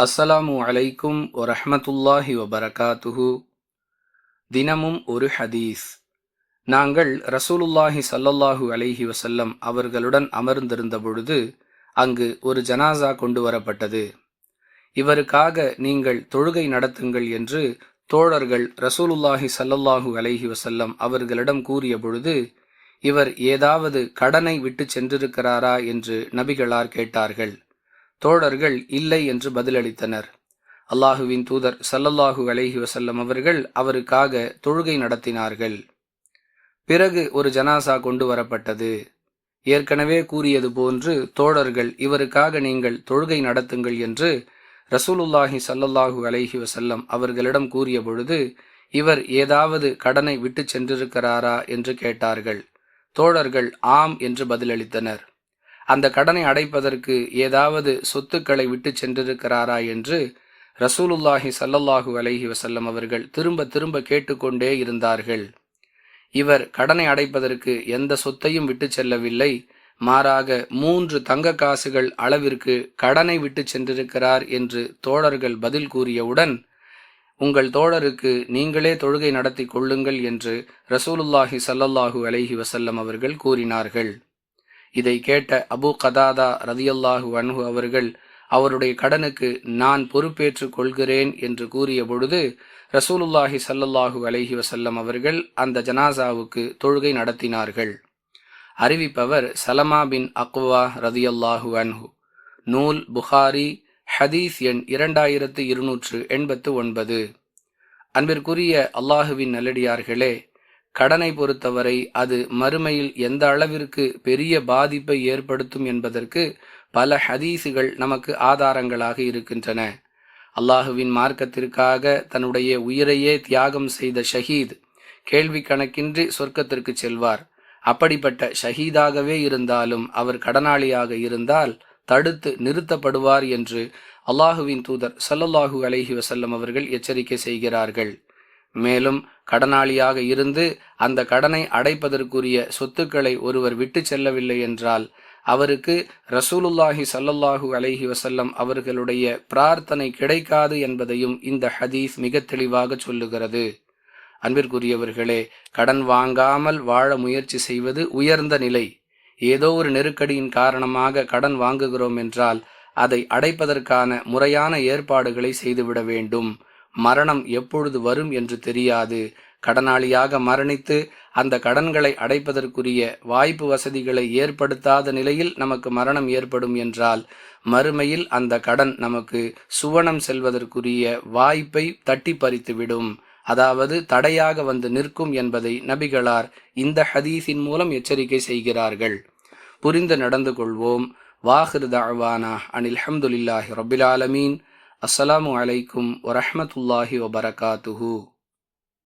அஸ்ஸலாமு அலைக்கும் வரஹ்மத்துல்லாஹி வபரகாத்துஹு. தினமும் ஒரு ஹதீஸ். நாங்கள் ரசூலுல்லாஹி ஸல்லல்லாஹு அலைஹி வஸல்லம் அவர்களுடன் அமர்ந்திருந்த பொழுது அங்கு ஒரு ஜனாசா கொண்டு வரப்பட்டது. இவருக்காக நீங்கள் தொழுகை நடத்துங்கள் என்று தோழர்கள் ரசூலுல்லாஹி ஸல்லல்லாஹு அலைஹி வஸல்லம் அவர்களிடம் கூறிய பொழுது, இவர் ஏதாவது கடனை விட்டு சென்றிருக்கிறாரா என்று நபிகளார் கேட்டார்கள். தோழர்கள் இல்லை என்று பதிலளித்தனர். அல்லாஹுவின் தூதர் ஸல்லல்லாஹு அலைஹி வஸல்லம் அவர்கள் அவருக்காக தொழுகை நடத்தினார்கள். பிறகு ஒரு ஜனாசா கொண்டு வரப்பட்டது. ஏற்கனவே கூறியது போன்று தோழர்கள் இவருக்காக நீங்கள் தொழுகை நடத்துங்கள் என்று ரசூலுல்லாஹி ஸல்லல்லாஹு அலைஹி வஸல்லம் அவர்களிடம் கூறிய பொழுது, இவர் ஏதாவது கடனை விட்டு சென்றிருக்கிறாரா என்று கேட்டார்கள். தோழர்கள் ஆம் என்று பதிலளித்தனர். அந்த கடனை அடைப்பதற்கு ஏதாவது சொத்துக்களை விட்டு சென்றிருக்கிறாரா என்று ரசூலுல்லாஹி ஸல்லல்லாஹு அலைஹி வஸல்லம் அவர்கள் திரும்ப திரும்ப கேட்டுக்கொண்டே இருந்தார்கள். இவர் கடனை அடைப்பதற்கு எந்த சொத்தையும் விட்டு செல்லவில்லை, மாறாக 3 தங்க காசுகள் அளவிற்கு கடனை விட்டு சென்றிருக்கிறார் என்று தோழர்கள் பதில் கூறியவுடன், உங்கள் தோழருக்கு நீங்களே தொழுகை நடத்தி கொள்ளுங்கள் என்று ரசூலுல்லாஹி ஸல்லல்லாஹு அலைஹி வஸல்லம் அவர்கள் கூறினார்கள். இதை கேட்ட அபூ கதாதா ரதியல்லாஹு அன்ஹு அவர்கள் அவருடைய கடனுக்கு நான் பொறுப்பேற்றுக் கொள்கிறேன் என்று கூறிய பொழுது ரசூலுல்லாஹி ஸல்லல்லாஹு அலைஹி வஸல்லம் அவர்கள் அந்த ஜனாசாவுக்கு தொழுகை நடத்தினார்கள். அறிவிப்பவர் சலமா பின் அக்வா ரதியல்லாஹு அன்ஹு. நூல் புகாரி, ஹதீஸ் எண் 2289. அன்பிற்குரிய அல்லாஹுவின் நல்லடியார்களே, கடனை பொறுத்தவரை அது மறுமையில் எந்த அளவிற்கு பெரிய பாதிப்பை ஏற்படுத்தும் என்பதற்கு பல ஹதீசுகள் நமக்கு ஆதாரங்களாக இருக்கின்றன. அல்லாஹுவின் மார்க்கத்திற்காக தன்னுடைய உயிரையே தியாகம் செய்த ஷஹீத் கேள்வி கணக்கின்றி சொர்க்கத்திற்கு செல்வார். அப்படிப்பட்ட ஷஹீதாகவே இருந்தாலும் அவர் கடனாளியாக இருந்தால் தடுத்து நிறுத்தப்படுவார் என்று அல்லாஹுவின் தூதர் ஸல்லல்லாஹு அலைஹி வஸல்லம் அவர்கள் எச்சரிக்கை செய்கிறார்கள். மேலும் கடனாளியாக இருந்து அந்த கடனை அடைப்பதற்குரிய சொத்துக்களை ஒருவர் விட்டு செல்லவில்லை என்றால் அவருக்கு ரசூலுல்லாஹி ஸல்லல்லாஹு அலைஹி வஸல்லம் அவர்களுடைய பிரார்த்தனை கிடைக்காது என்பதையும் இந்த ஹதீஸ் மிக தெளிவாக சொல்லுகிறது. அன்பிற்குரியவர்களே, கடன் வாங்காமல் வாழ முயற்சி செய்வது உயர்ந்த நிலை. ஏதோ ஒரு நெருக்கடியின் காரணமாக கடன் வாங்குகிறோம் என்றால் அதை அடைப்பதற்கான முறையான ஏற்பாடுகளை செய்துவிட வேண்டும். மரணம் எப்பொழுது வரும் என்று தெரியாது. கடனாளியாக மரணித்து அந்த கடன்களை அடைப்பதற்குரிய வாய்ப்பு வசதிகளை ஏற்படுத்தாத நிலையில் நமக்கு மரணம் ஏற்படும் என்றால் மறுமையில் அந்த கடன் நமக்கு சுவனம் செல்வதற்குரிய வாய்ப்பை தட்டி பறித்துவிடும், அதாவது தடையாக வந்து நிற்கும் என்பதை நபிகளார் இந்த ஹதீஸின் மூலம் எச்சரிக்கை செய்கிறார்கள். புரிந்து நடந்து கொள்வோம். வாஹிர் தஅவானா அனில் ஹம்துலில்லாஹி ரப்பில் ஆலமீன். அஸ்ஸலாமு அலைக்கும் வரஹ்மத்துல்லாஹி வபரகாத்துஹு.